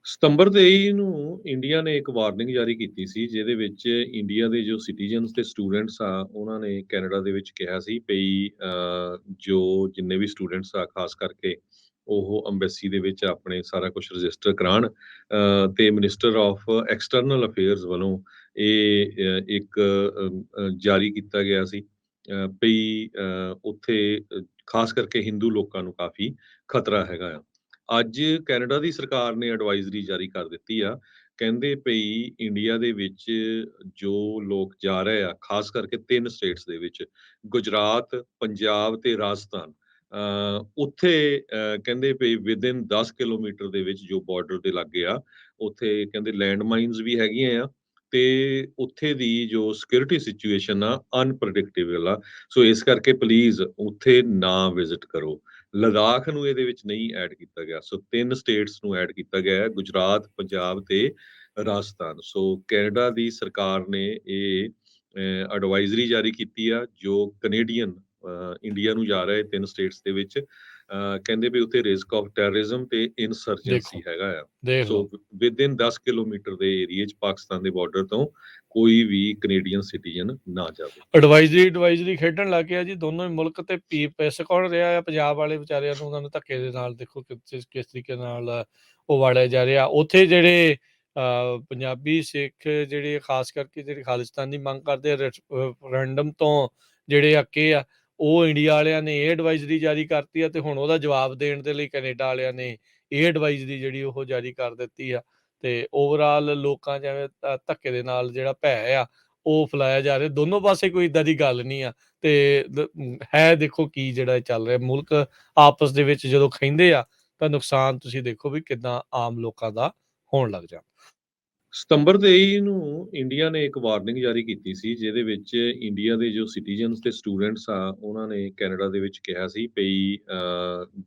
ਸਤੰਬਰ 23 ਨੂੰ ਇੰਡੀਆ ਨੇ ਇੱਕ ਵਾਰਨਿੰਗ ਜਾਰੀ ਕੀਤੀ ਸੀ, ਜਿਹਦੇ ਵਿੱਚ ਇੰਡੀਆ ਦੇ ਜੋ ਸਿਟੀਜ਼ਨਸ ਤੇ ਸਟੂਡੈਂਟਸ ਆ, ਉਹਨਾਂ ਨੇ ਕੈਨੇਡਾ ਦੇ ਵਿੱਚ ਕਿਹਾ ਸੀ ਭਈ ਜੋ ਜਿੰਨੇ ਵੀ ਸਟੂਡੈਂਟਸ ਆ, ਖਾਸ ਕਰਕੇ ਉਹ ਅੰਬੈਸੀ ਦੇ ਵਿੱਚ ਆਪਣੇ ਸਾਰਾ ਕੁਛ ਰਜਿਸਟਰ ਕਰਾਉਣ ਤੇ ਮਿਨਿਸਟਰ ਆਫ ਐਕਸਟਰਨਲ ਅਫੇਅਰਸ ਵੱਲੋਂ ਇਹ ਇੱਕ ਜਾਰੀ ਕੀਤਾ ਗਿਆ ਸੀ ਭਈ ਉੱਥੇ ਖਾਸ ਕਰਕੇ ਹਿੰਦੂ ਲੋਕਾਂ ਨੂੰ ਕਾਫ਼ੀ ਖਤਰਾ ਹੈਗਾ ਆ। ਅੱਜ ਕੈਨੇਡਾ ਦੀ ਸਰਕਾਰ ਨੇ ਐਡਵਾਈਜ਼ਰੀ ਜਾਰੀ ਕਰ ਦਿੱਤੀ ਆ। ਕਹਿੰਦੇ ਭਈ ਇੰਡੀਆ ਦੇ ਵਿੱਚ ਜੋ ਲੋਕ ਜਾ ਰਹੇ ਆ, ਖਾਸ ਕਰਕੇ 3 ਸਟੇਟਸ ਦੇ ਵਿੱਚ, ਗੁਜਰਾਤ, ਪੰਜਾਬ ਤੇ ਰਾਜਸਥਾਨ। ਉੱਥੇ ਕਹਿੰਦੇ ਭਈ ਵਿਦਿਨ 10 ਕਿਲੋਮੀਟਰ ਦੇ ਵਿੱਚ ਜੋ ਬਾਰਡਰ ਦੇ ਲਾਗੇ ਆ, ਉੱਥੇ ਕਹਿੰਦੇ ਲੈਂਡ ਮਾਈਨਸ ਵੀ ਹੈਗੀਆਂ ਆ ਤੇ ਉੱਥੇ ਦੀ ਜੋ ਸਿਕਿਉਰਿਟੀ ਸਿਚੁਏਸ਼ਨ ਆ ਅਨਪ੍ਰੈਡਿਕਟੇਬਲ ਆ। ਸੋ ਇਸ ਕਰਕੇ ਪਲੀਜ਼ ਉੱਥੇ ਨਾ ਵਿਜ਼ਿਟ ਕਰੋ। ਲਦਾਖ ਨੂੰ ਇਹਦੇ ਵਿੱਚ ਨਹੀਂ ਐਡ ਕੀਤਾ ਗਿਆ। ਸੋ 3 ਸਟੇਟਸ ਨੂੰ ਐਡ ਕੀਤਾ ਗਿਆ ਹੈ, ਗੁਜਰਾਤ, ਪੰਜਾਬ ਤੇ ਰਾਜਸਥਾਨ। ਸੋ ਕੈਨੇਡਾ ਦੀ ਸਰਕਾਰ ਨੇ ਇਹ ਐਡਵਾਈਜ਼ਰੀ ਜਾਰੀ ਕੀਤੀ ਆ, ਜੋ ਕੈਨੇਡੀਅਨ ਇੰਡੀਆ ਨੂੰ ਜਾ ਰਹੇ 3 ਸਟੇਟਸ ਦੇ ਵਿੱਚ ਕਹਿੰਦੇ ਵੀ ਉੱਥੇ ਰਿਸਕ ਆਫ ਟੈਰਰਿਜ਼ਮ ਤੇ ਇਨਸਰਜੈਂਸੀ ਦੇਖੋ ਹੈਗਾ ਆ। ਦੇਖ ਸੋ ਲਓ ਵਿਦਿਨ 10 ਕਿਲੋਮੀਟਰ ਦੇ ਏਰੀਏ 'ਚ ਪਾਕਿਸਤਾਨ ਦੇ ਬਾਰਡਰ ਤੋਂ ਕੋਈ ਵੀ ਕੈਨੇਡੀਅਨ ਸਿਟੀਜ਼ਨ ਨਾ ਜਾਵੇ। ਐਡਵਾਈਜ਼ਰੀ ਖੇਡਣ ਲੱਗ ਗਿਆ ਜੀ ਦੋਨੋਂ ਹੀ ਮੁਲਕ ਤੇ ਪੈਸੇ ਕੌਣ ਰਿਹਾ ਆ ਪੰਜਾਬ ਵਾਲੇ ਵਿਚਾਰਿਆਂ ਨੂੰ ਉਹਨਾਂ ਨੂੰ ਧੱਕੇ ਦੇ ਨਾਲ ਦੇਖੋ ਕਿਸ ਤਰੀਕੇ ਨਾਲ ਉਹ ਵਾੜਿਆ ਜਾ ਰਿਹਾ ਉੱਥੇ ਜਿਹੜੇ ਪੰਜਾਬੀ ਸਿੱਖ ਜਿਹੜੇ ਖਾਸ ਕਰਕੇ ਜਿਹੜੇ ਖਾਲਿਸਤਾਨ ਦੀ ਮੰਗ ਕਰਦੇ ਆ ਰੈਫਰੈਂਡਮ ਤੋਂ ਜਿਹੜੇ ਅੱਕੇ ਆ ਉਹ ਇੰਡੀਆ ਵਾਲਿਆਂ ਨੇ ਇਹ ਐਡਵਾਈਜ਼ਰੀ ਜਾਰੀ ਕਰਤੀ ਆ ਤੇ ਹੁਣ ਉਹਦਾ ਜਵਾਬ ਦੇਣ ਦੇ ਲਈ ਕੈਨੇਡਾ ਵਾਲਿਆਂ ਨੇ ਇਹ ਐਡਵਾਈਜ਼ਰੀ ਜਿਹੜੀ ਉਹ ਜਾਰੀ ਕਰ ਦਿੱਤੀ ਆ ਤੇ ਓਵਰਆਲ ਲੋਕਾਂ ਜਿਵੇਂ ਧੱਕੇ ਦੇ ਨਾਲ ਜਿਹੜਾ ਭੈ ਆ ਉਹ ਫੈਲਾਇਆ ਜਾ ਰਿਹਾ ਦੋਨੋਂ ਪਾਸੇ ਕੋਈ ਇਦਾਂ ਦੀ ਗੱਲ ਨਹੀਂ ਆ ਤੇ ਹੈ ਦੇਖੋ ਕੀ ਜਿਹੜਾ ਚੱਲ ਰਿਹਾ ਮੁਲਕ ਆਪਸ ਦੇ ਵਿੱਚ ਜਦੋਂ ਖਹਿੰਦੇ ਆ ਤਾਂ ਨੁਕਸਾਨ ਤੁਸੀਂ ਦੇਖੋ ਵੀ ਕਿੱਦਾਂ ਆਮ ਲੋਕਾਂ ਦਾ ਹੋਣ ਲੱਗ ਜਾਂਦਾ। ਸਤੰਬਰ 23 ਨੂੰ ਇੰਡੀਆ ਨੇ ਇੱਕ ਵਾਰਨਿੰਗ ਜਾਰੀ ਕੀਤੀ ਸੀ, ਜਿਹਦੇ ਵਿੱਚ ਇੰਡੀਆ ਦੇ ਜੋ ਸਿਟੀਜ਼ਨਸ ਤੇ ਸਟੂਡੈਂਟਸ ਆ, ਉਹਨਾਂ ਨੇ ਕੈਨੇਡਾ ਦੇ ਵਿੱਚ ਕਿਹਾ ਸੀ ਭਈ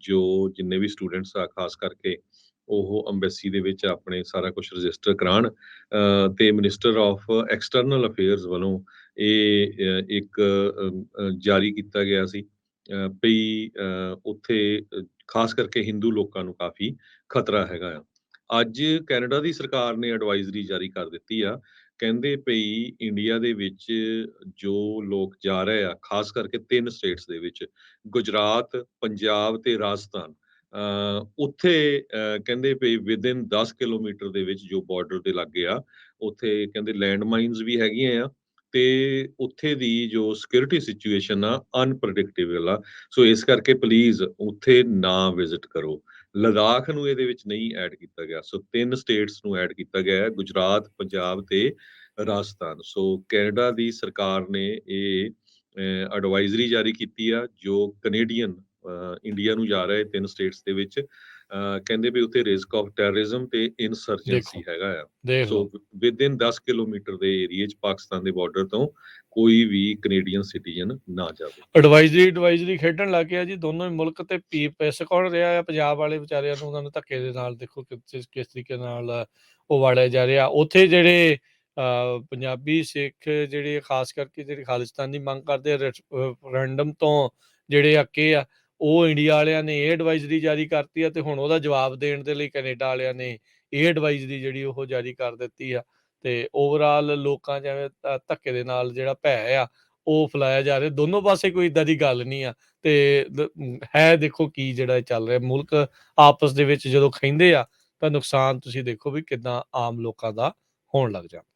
ਜੋ ਜਿੰਨੇ ਵੀ ਸਟੂਡੈਂਟਸ ਆ, ਖਾਸ ਕਰਕੇ ਉਹ ਅੰਬੈਸੀ ਦੇ ਵਿੱਚ ਆਪਣੇ ਸਾਰਾ ਕੁਛ ਰਜਿਸਟਰ ਕਰਾਉਣ ਤੇ ਮਿਨਿਸਟਰ ਆਫ ਐਕਸਟਰਨਲ ਅਫੇਅਰਸ ਵੱਲੋਂ ਇਹ ਇੱਕ ਜਾਰੀ ਕੀਤਾ ਗਿਆ ਸੀ ਭਈ ਉੱਥੇ ਖਾਸ ਕਰਕੇ ਹਿੰਦੂ ਲੋਕਾਂ ਨੂੰ ਕਾਫ਼ੀ ਖਤਰਾ ਹੈਗਾ ਆ। ਅੱਜ ਕੈਨੇਡਾ ਦੀ ਸਰਕਾਰ ਨੇ ਐਡਵਾਈਜ਼ਰੀ ਜਾਰੀ ਕਰ ਦਿੱਤੀ ਆ। ਕਹਿੰਦੇ ਭਈ ਇੰਡੀਆ ਦੇ ਵਿੱਚ ਜੋ ਲੋਕ ਜਾ ਰਹੇ ਆ, ਖਾਸ ਕਰਕੇ 3 ਸਟੇਟਸ ਦੇ ਵਿੱਚ, ਗੁਜਰਾਤ, ਪੰਜਾਬ ਤੇ ਰਾਜਸਥਾਨ। ਉੱਥੇ ਕਹਿੰਦੇ ਭਈ ਵਿਦਿਨ 10 ਕਿਲੋਮੀਟਰ ਦੇ ਵਿੱਚ ਜੋ ਬਾਰਡਰ ਦੇ ਲਾਗੇ ਆ, ਉੱਥੇ ਕਹਿੰਦੇ ਲੈਂਡ ਮਾਈਨਸ ਵੀ ਹੈਗੀਆਂ ਆ ਤੇ ਉੱਥੇ ਦੀ ਜੋ ਸਿਕਿਉਰਿਟੀ ਸਿਚੁਏਸ਼ਨ ਆ ਅਨਪ੍ਰੈਡਿਕਟੇਬਲ ਆ। ਸੋ ਇਸ ਕਰਕੇ ਪਲੀਜ਼ ਉੱਥੇ ਨਾ ਵਿਜ਼ਿਟ ਕਰੋ। ਲਦਾਖ ਨੂੰ ਇਹਦੇ ਵਿੱਚ ਨਹੀਂ ਐਡ ਕੀਤਾ ਗਿਆ। ਸੋ 3 ਸਟੇਟਸ ਨੂੰ ਐਡ ਕੀਤਾ ਗਿਆ ਹੈ, ਗੁਜਰਾਤ, ਪੰਜਾਬ ਤੇ ਰਾਜਸਥਾਨ। ਸੋ ਕੈਨੇਡਾ ਦੀ ਸਰਕਾਰ ਨੇ ਇਹ ਐਡਵਾਈਜ਼ਰੀ ਜਾਰੀ ਕੀਤੀ ਆ, ਜੋ ਕੈਨੇਡੀਅਨ ਇੰਡੀਆ ਨੂੰ ਜਾ ਰਹੇ 3 ਸਟੇਟਸ ਦੇ ਵਿੱਚ ਕਹਿੰਦੇ ਵੀ ਉੱਥੇ ਰਿਸਕ ਆਫ ਟੈਰਰਿਜ਼ਮ ਤੇ ਇਨਸਰਜੈਂਸੀ ਦੇਖੋ ਹੈਗਾ ਆ। ਦੇਖ ਸੋ ਲਓ ਵਿਦਿਨ 10 ਕਿਲੋਮੀਟਰ ਦੇ ਏਰੀਏ 'ਚ ਪਾਕਿਸਤਾਨ ਦੇ ਬਾਰਡਰ ਤੋਂ ਕੋਈ ਵੀ ਕੈਨੇਡੀਅਨ ਸਿਟੀਜ਼ਨ ਨਾ ਜਾਵੇ। ਐਡਵਾਈਜ਼ਰੀ ਖੇਡਣ ਲੱਗ ਗਿਆ ਜੀ ਦੋਨੋਂ ਹੀ ਮੁਲਕ ਤੇ ਪੈਸੇ ਕੌਣ ਰਿਹਾ ਆ ਪੰਜਾਬ ਵਾਲੇ ਵਿਚਾਰਿਆਂ ਨੂੰ ਉਹਨਾਂ ਨੂੰ ਧੱਕੇ ਦੇ ਨਾਲ ਦੇਖੋ ਕਿਸ ਤਰੀਕੇ ਨਾਲ ਉਹ ਵਾੜਿਆ ਜਾ ਰਿਹਾ ਉੱਥੇ ਜਿਹੜੇ ਪੰਜਾਬੀ ਸਿੱਖ ਜਿਹੜੇ ਖਾਸ ਕਰਕੇ ਜਿਹੜੇ ਖਾਲਿਸਤਾਨ ਦੀ ਮੰਗ ਕਰਦੇ ਆ ਰੈਫਰੈਂਡਮ ਤੋਂ ਜਿਹੜੇ ਅੱਕੇ ਆ ਉਹ ਇੰਡੀਆ ਵਾਲਿਆਂ ਨੇ ਇਹ ਐਡਵਾਈਜ਼ਰੀ ਜਾਰੀ ਕਰਤੀ ਆ ਤੇ ਹੁਣ ਉਹਦਾ ਜਵਾਬ ਦੇਣ ਦੇ ਲਈ ਕੈਨੇਡਾ ਵਾਲਿਆਂ ਨੇ ਇਹ ਐਡਵਾਈਜ਼ਰੀ ਜਿਹੜੀ ਉਹ ਜਾਰੀ ਕਰ ਦਿੱਤੀ ਆ ਤੇ ਓਵਰਆਲ ਲੋਕਾਂ ਜਿਵੇਂ ਧੱਕੇ ਦੇ ਨਾਲ ਜਿਹੜਾ ਭੈ ਆ ਉਹ ਫੈਲਾਇਆ ਜਾ ਰਿਹਾ ਦੋਨੋਂ ਪਾਸੇ ਕੋਈ ਇਦਾਂ ਦੀ ਗੱਲ ਨਹੀਂ ਆ ਤੇ ਹੈ ਦੇਖੋ ਕੀ ਜਿਹੜਾ ਚੱਲ ਰਿਹਾ ਮੁਲਕ ਆਪਸ ਦੇ ਵਿੱਚ ਜਦੋਂ ਖਹਿੰਦੇ ਆ ਤਾਂ ਨੁਕਸਾਨ ਤੁਸੀਂ ਦੇਖੋ ਵੀ ਕਿੱਦਾਂ ਆਮ ਲੋਕਾਂ ਦਾ ਹੋਣ ਲੱਗ ਜਾਂਦਾ।